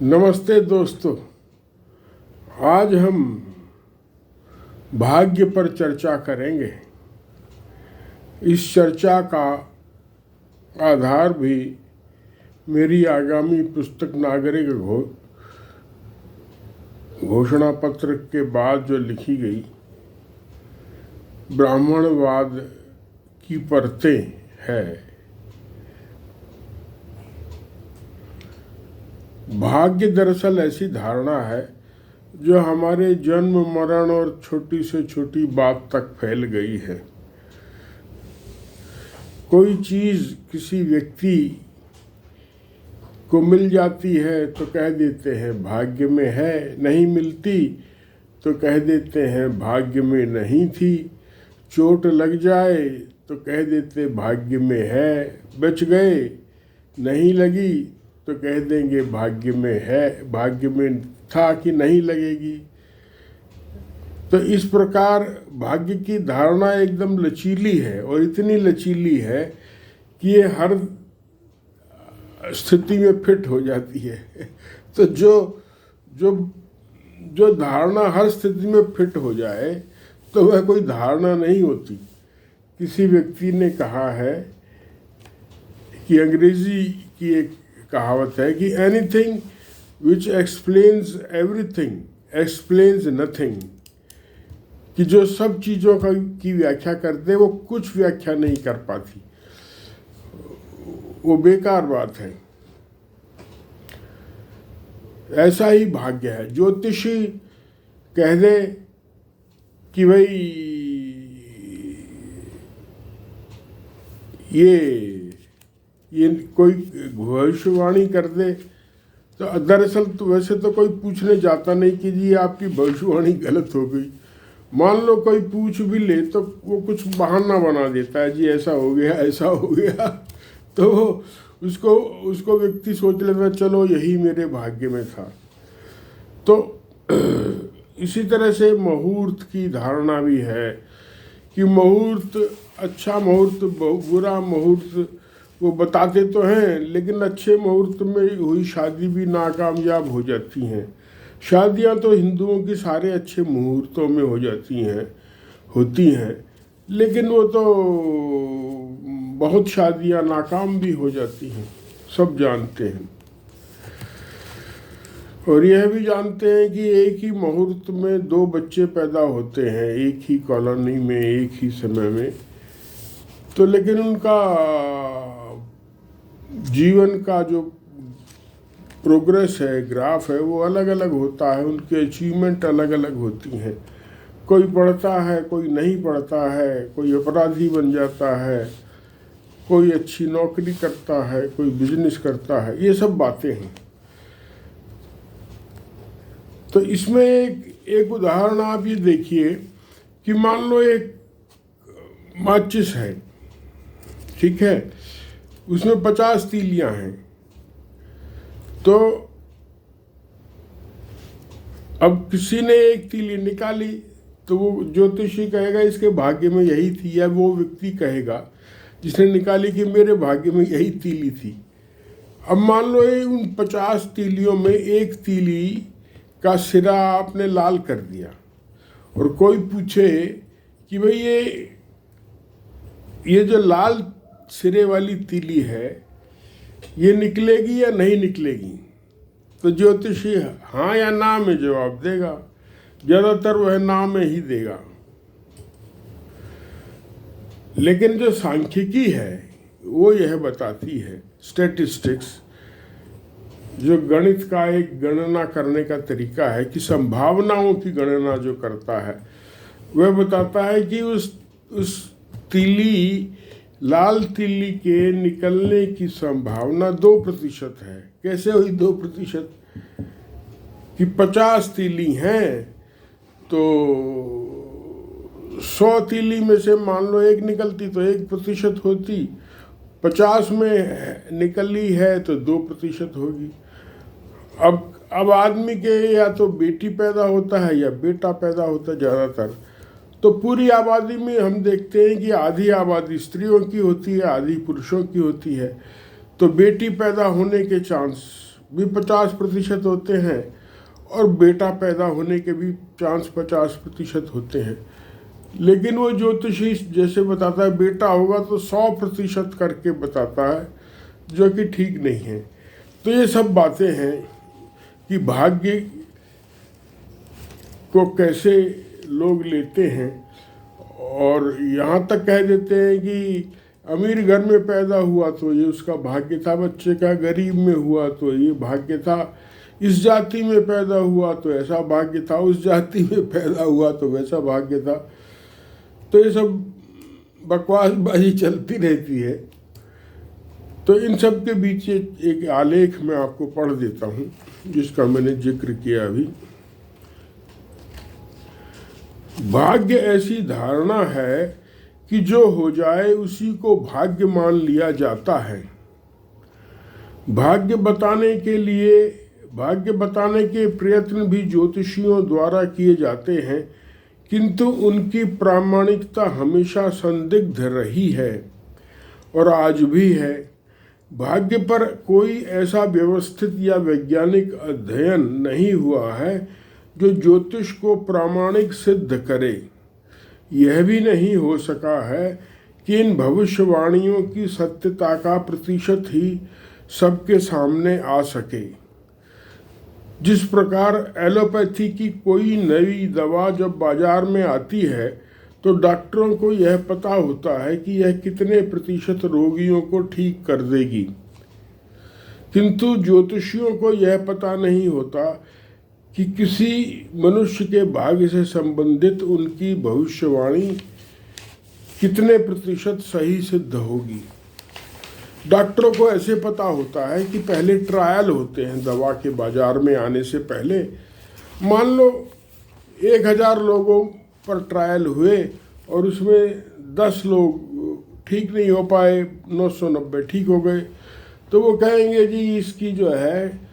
नमस्ते दोस्तों। आज हम भाग्य पर चर्चा करेंगे। इस चर्चा का आधार भी मेरी आगामी पुस्तक नागरिक घोषणा पत्र के बाद जो लिखी गई ब्राह्मणवाद की परतें है। भाग्य दरअसल ऐसी धारणा है जो हमारे जन्म मरण और छोटी से छोटी बात तक फैल गई है। कोई चीज़ किसी व्यक्ति को मिल जाती है तो कह देते हैं भाग्य में है, नहीं मिलती तो कह देते हैं भाग्य में नहीं थी। चोट लग जाए तो कह देते भाग्य में है, बच गए। नहीं लगी तो कह देंगे भाग्य में है, भाग्य में था कि नहीं लगेगी। तो इस प्रकार भाग्य की धारणा एकदम लचीली है और इतनी लचीली है कि ये हर स्थिति में फिट हो जाती है। तो जो धारणा हर स्थिति में फिट हो जाए तो वह कोई धारणा नहीं होती। किसी व्यक्ति ने कहा है कि अंग्रेजी की एक कहावत है कि anything which explains everything explains nothing, कि जो सब चीज़ों की व्याख्या करते वो कुछ व्याख्या नहीं कर पाती, वो बेकार बात है। ऐसा ही भाग्य है। ज्योतिषी कह दे कि भाई ये कोई भविष्यवाणी कर दे तो दरअसल तो वैसे तो कोई पूछने जाता नहीं कि जी आपकी भविष्यवाणी गलत हो गई। मान लो कोई पूछ भी ले तो वो कुछ बहाना बना देता है, जी ऐसा हो गया ऐसा हो गया। तो उसको व्यक्ति सोच लेता चलो यही मेरे भाग्य में था। तो इसी तरह से मुहूर्त की धारणा भी है कि मुहूर्त, अच्छा मुहूर्त, बुरा मुहूर्त वो बताते तो हैं, लेकिन अच्छे मुहूर्त में हुई शादी भी नाकामयाब हो जाती हैं। शादियां तो हिंदुओं की सारे अच्छे मुहूर्तों में होती हैं, लेकिन वो तो बहुत शादियां नाकाम भी हो जाती हैं, सब जानते हैं। और यह भी जानते हैं कि एक ही मुहूर्त में 2 बच्चे पैदा होते हैं, एक ही कॉलोनी में, एक ही समय में। तो लेकिन उनका जीवन का जो प्रोग्रेस है, ग्राफ है, वो अलग अलग होता है। उनके अचीवमेंट अलग अलग होती हैं। कोई पढ़ता है, कोई नहीं पढ़ता है, कोई अपराधी बन जाता है, कोई अच्छी नौकरी करता है, कोई बिजनेस करता है। ये सब बातें हैं। तो इसमें एक उदाहरण आप ये देखिए कि मान लो एक माचिस है, ठीक है, उसमें 50 तीलियां हैं। तो अब किसी ने एक तीली निकाली तो वो ज्योतिषी कहेगा इसके भाग्य में यही थी, या वो व्यक्ति कहेगा जिसने निकाली कि मेरे भाग्य में यही तीली थी। अब मान लो उन 50 तीलियों में एक तीली का सिरा आपने लाल कर दिया और कोई पूछे कि भाई ये जो लाल सिरे वाली तीली है ये निकलेगी या नहीं निकलेगी, तो ज्योतिषी हाँ या ना में जवाब देगा। ज़्यादातर वह ना में ही देगा। लेकिन जो सांख्यिकी है वो यह बताती है, स्टैटिस्टिक्स, जो गणित का एक गणना करने का तरीका है कि संभावनाओं की गणना जो करता है, वह बताता है कि उस तीली, लाल तीली के निकलने की संभावना 2% है। कैसे हुई 2%? कि 50 तीली हैं तो 100 तीली में से मान लो एक निकलती तो 1% होती, 50 में निकली है तो 2% होगी। अब आदमी के या तो बेटी पैदा होता है या बेटा पैदा होता है ज़्यादातर। तो पूरी आबादी में हम देखते हैं कि आधी आबादी स्त्रियों की होती है, आधी पुरुषों की होती है। तो बेटी पैदा होने के चांस भी 50% होते हैं और बेटा पैदा होने के भी चांस 50% होते हैं। लेकिन वो ज्योतिषी जैसे बताता है बेटा होगा तो 100% करके बताता है, जो कि ठीक नहीं है। तो ये सब बातें हैं कि भाग्य को कैसे लोग लेते हैं, और यहाँ तक कह देते हैं कि अमीर घर में पैदा हुआ तो ये उसका भाग्य था बच्चे का, गरीब में हुआ तो ये भाग्य था, इस जाति में पैदा हुआ तो ऐसा भाग्य था, उस जाति में पैदा हुआ तो वैसा भाग्य था। तो ये सब बकवासबाजी चलती रहती है। तो इन सब के बीच एक आलेख मैं आपको पढ़ देता हूँ जिसका मैंने जिक्र किया अभी। भाग्य ऐसी धारणा है कि जो हो जाए उसी को भाग्य मान लिया जाता है। भाग्य बताने के प्रयत्न भी ज्योतिषियों द्वारा किए जाते हैं, किंतु उनकी प्रामाणिकता हमेशा संदिग्ध रही है और आज भी है। भाग्य पर कोई ऐसा व्यवस्थित या वैज्ञानिक अध्ययन नहीं हुआ है जो ज्योतिष को प्रामाणिक सिद्ध करे। यह भी नहीं हो सका है कि इन भविष्यवाणियों की सत्यता का प्रतिशत ही सबके सामने आ सके। जिस प्रकार एलोपैथी की कोई नई दवा जब बाजार में आती है तो डॉक्टरों को यह पता होता है कि यह कितने प्रतिशत रोगियों को ठीक कर देगी, किंतु ज्योतिषियों को यह पता नहीं होता कि किसी मनुष्य के भाग्य से संबंधित उनकी भविष्यवाणी कितने प्रतिशत सही सिद्ध होगी। डॉक्टरों को ऐसे पता होता है कि पहले ट्रायल होते हैं दवा के बाजार में आने से पहले। मान लो 1000 लोगों पर ट्रायल हुए और उसमें 10 लोग ठीक नहीं हो पाए, 990 ठीक हो गए, तो वो कहेंगे जी इसकी जो है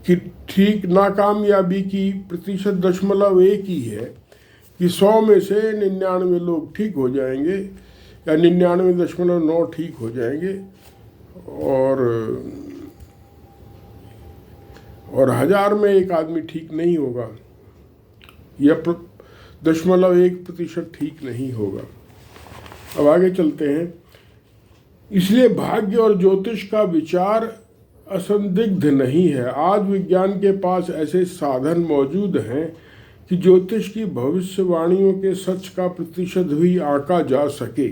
कि ठीक नाकामयाबी की प्रतिशत 0.1 ही है कि 100 में से 99 लोग ठीक हो जाएंगे या 99.9 ठीक हो जाएंगे, और 1000 में एक आदमी ठीक नहीं होगा या 0.1% ठीक नहीं होगा। अब आगे चलते हैं। इसलिए भाग्य और ज्योतिष का विचार असंदिग्ध नहीं है। आज विज्ञान के पास ऐसे साधन मौजूद हैं कि ज्योतिष की भविष्यवाणियों के सच का प्रतिशत भी आंका जा सके।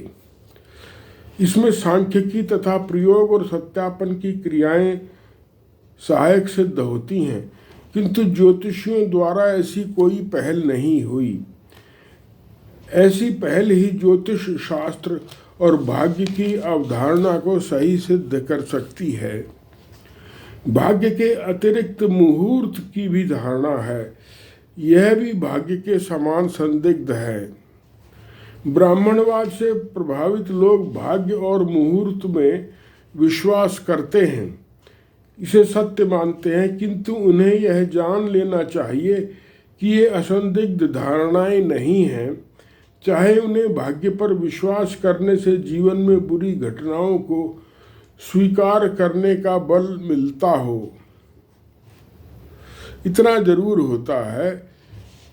इसमें सांख्यिकी तथा प्रयोग और सत्यापन की क्रियाएं सहायक सिद्ध होती हैं, किंतु ज्योतिषियों द्वारा ऐसी कोई पहल नहीं हुई। ऐसी पहल ही ज्योतिष शास्त्र और भाग्य की अवधारणा को सही सिद्ध कर सकती है। भाग्य के अतिरिक्त मुहूर्त की भी धारणा है, यह भी भाग्य के समान संदिग्ध है। ब्राह्मणवाद से प्रभावित लोग भाग्य और मुहूर्त में विश्वास करते हैं, इसे सत्य मानते हैं, किंतु उन्हें यह जान लेना चाहिए कि ये असंदिग्ध धारणाएं नहीं हैं। चाहे उन्हें भाग्य पर विश्वास करने से जीवन में बुरी घटनाओं को स्वीकार करने का बल मिलता हो, इतना जरूर होता है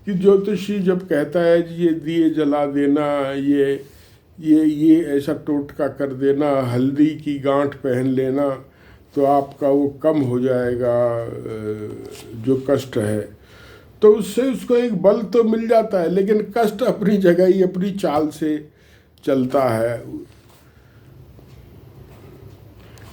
कि ज्योतिषी जब कहता है जी ये दिए जला देना, ये ऐसा टोटका कर देना, हल्दी की गांठ पहन लेना तो आपका वो कम हो जाएगा जो कष्ट है, तो उससे उसको एक बल तो मिल जाता है, लेकिन कष्ट अपनी जगह ही अपनी चाल से चलता है।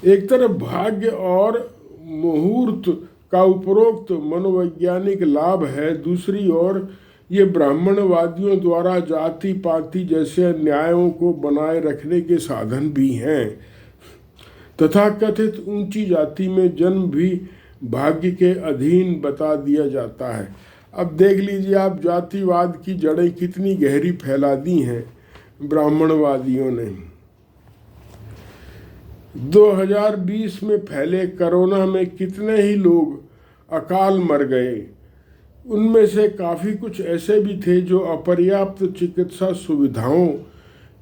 एक तरफ भाग्य और मुहूर्त का उपरोक्त मनोवैज्ञानिक लाभ है, दूसरी ओर ये ब्राह्मणवादियों द्वारा जाति पाति जैसे अन्यायों को बनाए रखने के साधन भी हैं। तथा कथित ऊंची जाति में जन्म भी भाग्य के अधीन बता दिया जाता है। अब देख लीजिए आप, जातिवाद की जड़ें कितनी गहरी फैला दी हैं ब्राह्मणवादियों ने। 2020 में फैले कोरोना में कितने ही लोग अकाल मर गए। उनमें से काफ़ी कुछ ऐसे भी थे जो अपर्याप्त चिकित्सा सुविधाओं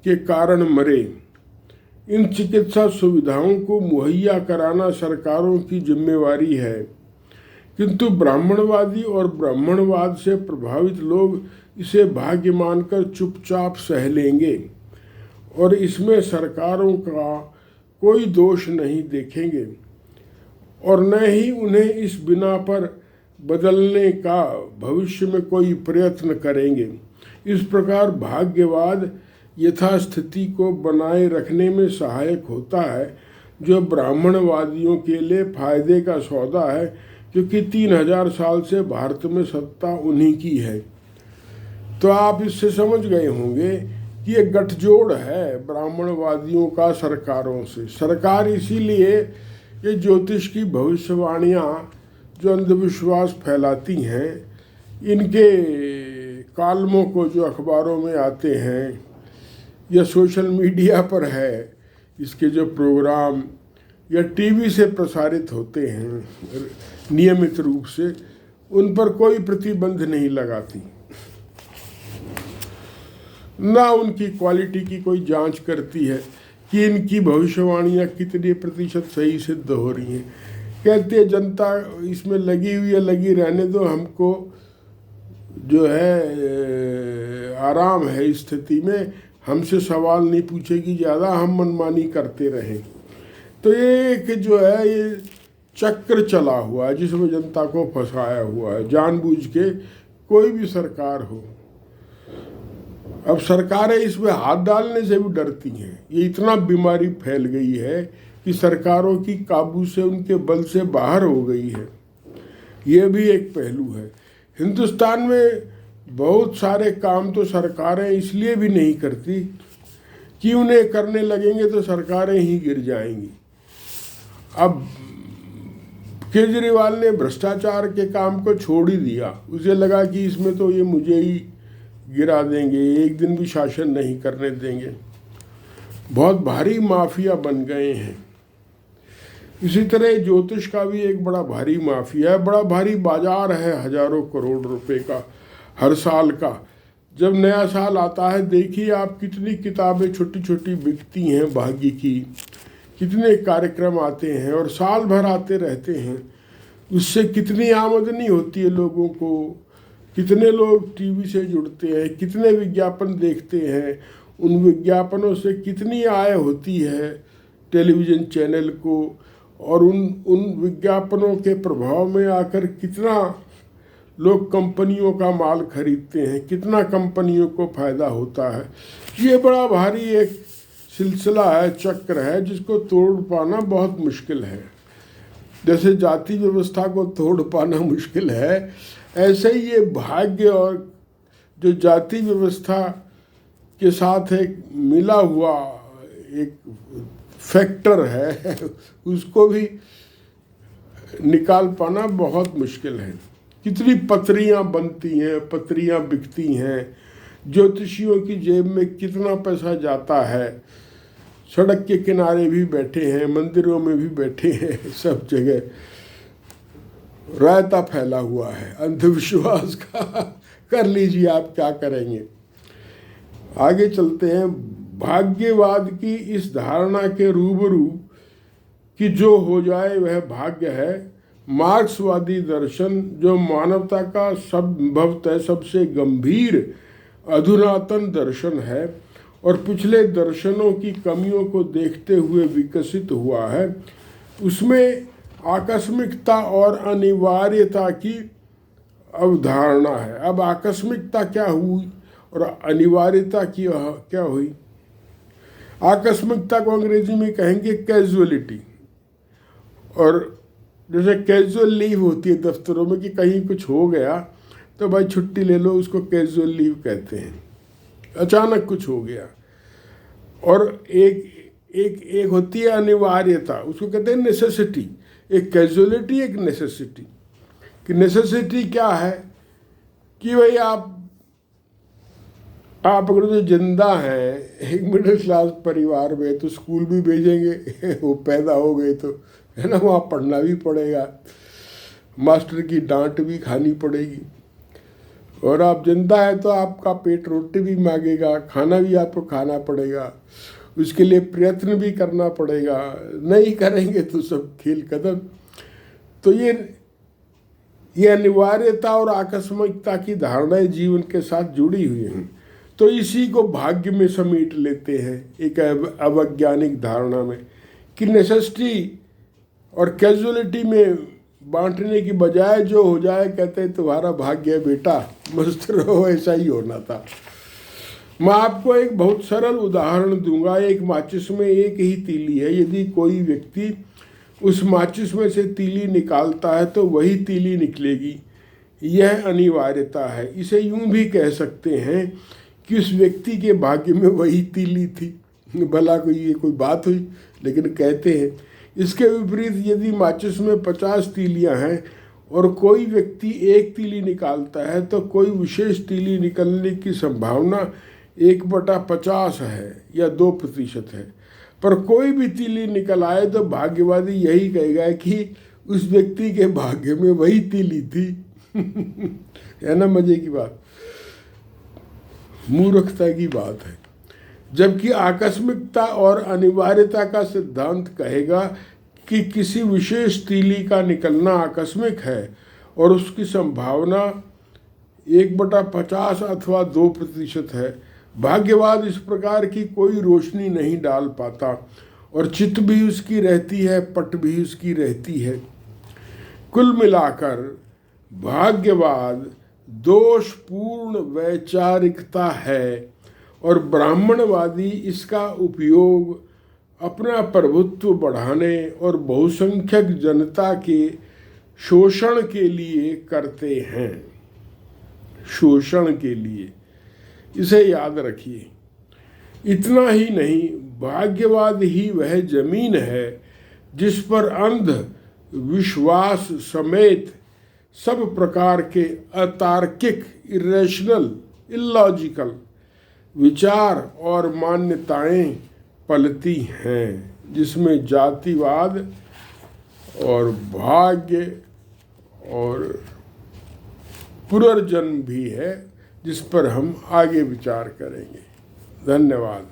के कारण मरे। इन चिकित्सा सुविधाओं को मुहैया कराना सरकारों की जिम्मेवारी है, किंतु ब्राह्मणवादी और ब्राह्मणवाद से प्रभावित लोग इसे भाग्य मानकर चुपचाप सह लेंगे और इसमें सरकारों का कोई दोष नहीं देखेंगे और न ही उन्हें इस बिना पर बदलने का भविष्य में कोई प्रयत्न करेंगे। इस प्रकार भाग्यवाद यथास्थिति को बनाए रखने में सहायक होता है, जो ब्राह्मणवादियों के लिए फायदे का सौदा है, क्योंकि 3000 साल से भारत में सत्ता उन्हीं की है। तो आप इससे समझ गए होंगे कि ये गठजोड़ है ब्राह्मणवादियों का सरकारों से। सरकार इसीलिए ये ज्योतिष की भविष्यवाणियाँ जो अंधविश्वास फैलाती हैं, इनके कालमों को जो अखबारों में आते हैं या सोशल मीडिया पर है, इसके जो प्रोग्राम या टीवी से प्रसारित होते हैं नियमित रूप से, उन पर कोई प्रतिबंध नहीं लगाती, ना उनकी क्वालिटी की कोई जांच करती है कि इनकी भविष्यवाणियाँ कितने प्रतिशत सही सिद्ध हो रही हैं। कहती है जनता इसमें लगी हुई है, लगी रहने दो, हमको जो है आराम है इस स्थिति में, हमसे सवाल नहीं पूछेगी ज़्यादा, हम मनमानी करते रहें। तो ये एक जो है ये चक्र चला हुआ है जिसमें जनता को फंसाया हुआ है जानबूझ के, कोई भी सरकार हो। अब सरकारें इसमें हाथ डालने से भी डरती हैं। ये इतना बीमारी फैल गई है कि सरकारों की काबू से, उनके बल से बाहर हो गई है। ये भी एक पहलू है। हिंदुस्तान में बहुत सारे काम तो सरकारें इसलिए भी नहीं करती कि उन्हें करने लगेंगे तो सरकारें ही गिर जाएंगी। अब केजरीवाल ने भ्रष्टाचार के काम को छोड़ ही दिया, उसे लगा कि इसमें तो ये मुझे ही गिरा देंगे, एक दिन भी शासन नहीं करने देंगे। बहुत भारी माफिया बन गए हैं। इसी तरह ज्योतिष का भी एक बड़ा भारी माफिया है, बड़ा भारी बाजार है, हजारों करोड़ रुपए का हर साल का। जब नया साल आता है, देखिए आप कितनी किताबें छोटी छोटी बिकती हैं भाग्य की, कितने कार्यक्रम आते हैं और साल भर आते रहते हैं। उससे कितनी आमदनी होती है लोगों को, कितने लोग टीवी से जुड़ते हैं, कितने विज्ञापन देखते हैं, उन विज्ञापनों से कितनी आय होती है टेलीविज़न चैनल को, और उन विज्ञापनों के प्रभाव में आकर कितना लोग कंपनियों का माल खरीदते हैं, कितना कंपनियों को फ़ायदा होता है। ये बड़ा भारी एक सिलसिला है, चक्र है, जिसको तोड़ पाना बहुत मुश्किल है। जैसे जाति व्यवस्था को तोड़ पाना मुश्किल है, ऐसे ही ये भाग्य और जो जाति व्यवस्था के साथ एक मिला हुआ एक फैक्टर है, उसको भी निकाल पाना बहुत मुश्किल है। कितनी पत्रियां बनती हैं, पत्रियां बिकती हैं, ज्योतिषियों की जेब में कितना पैसा जाता है। सड़क के किनारे भी बैठे हैं, मंदिरों में भी बैठे हैं, सब जगह रायता फैला हुआ है अंधविश्वास का। कर लीजिए, आप क्या करेंगे। आगे चलते हैं। भाग्यवाद की इस धारणा के रूबरू कि जो हो जाए वह भाग्य है, मार्क्सवादी दर्शन, जो मानवता का संभवतः सबसे गंभीर अधुनातन दर्शन है और पिछले दर्शनों की कमियों को देखते हुए विकसित हुआ है, उसमें आकस्मिकता और अनिवार्यता की अवधारणा है। अब आकस्मिकता क्या हुई और अनिवार्यता की क्या हुई? आकस्मिकता को अंग्रेजी में कहेंगे कैजुअलिटी, और जैसे कैजुअल लीव होती है दफ्तरों में कि कहीं कुछ हो गया तो भाई छुट्टी ले लो, उसको कैजुअल लीव कहते हैं, अचानक कुछ हो गया। और एक होती है अनिवार्यता, उसको कहते हैं नेसेसिटी। एक कैजुअलिटी, एक नेसेसिटी। कि नेसेसिटी क्या है कि भाई आप अगर तो जिंदा हैं एक मिडिल क्लास परिवार में, तो स्कूल भी भेजेंगे, वो पैदा हो गए तो, है ना, वहाँ पढ़ना भी पड़ेगा, मास्टर की डांट भी खानी पड़ेगी। और आप जिंदा है तो आपका पेट रोटी भी मांगेगा, खाना भी आपको खाना पड़ेगा। उसके लिए प्रयत्न भी करना पड़ेगा, नहीं करेंगे तो सब खेल खत्म। तो ये अनिवार्यता और आकस्मिकता की धारणाएं जीवन के साथ जुड़ी हुई हैं। तो इसी को भाग्य में समेट लेते हैं एक अवैज्ञानिक धारणा में कि नेसेसिटी और कैजुअलिटी में बांटने की बजाय जो हो जाए कहते हैं तुम्हारा भाग्य है बेटा, मस्त रहो, ऐसा ही होना था। मैं आपको एक बहुत सरल उदाहरण दूंगा। एक माचिस में एक ही तीली है, यदि कोई व्यक्ति उस माचिस में से तीली निकालता है तो वही तीली निकलेगी, यह अनिवार्यता है। इसे यूं भी कह सकते हैं कि उस व्यक्ति के भाग्य में वही तीली थी। भला ये कोई बात हुई, लेकिन कहते हैं। इसके विपरीत यदि माचिस में 50 तीलियां हैं और कोई व्यक्ति एक तीली निकालता है तो कोई विशेष तीली निकलने की संभावना 1/50 है या 2% है। पर कोई भी तीली निकल आए तो भाग्यवादी यही कहेगा कि उस व्यक्ति के भाग्य में वही तीली थी। है ना मजे की बात, मूर्खता की बात है। जबकि आकस्मिकता और अनिवार्यता का सिद्धांत कहेगा कि किसी विशेष तीली का निकलना आकस्मिक है और उसकी संभावना 1/50 अथवा 2% है। भाग्यवाद इस प्रकार की कोई रोशनी नहीं डाल पाता और चित भी उसकी रहती है, पट भी उसकी रहती है। कुल मिलाकर भाग्यवाद दोषपूर्ण वैचारिकता है और ब्राह्मणवादी इसका उपयोग अपना प्रभुत्व बढ़ाने और बहुसंख्यक जनता के शोषण के लिए करते हैं, शोषण के लिए। इसे याद रखिए। इतना ही नहीं, भाग्यवाद ही वह जमीन है जिस पर अंध विश्वास समेत सब प्रकार के अतार्किक, इरेशनल, इलॉजिकल विचार और मान्यताएं पलती हैं, जिसमें जातिवाद और भाग्य और पुनर्जन्म भी है, जिस पर हम आगे विचार करेंगे। धन्यवाद।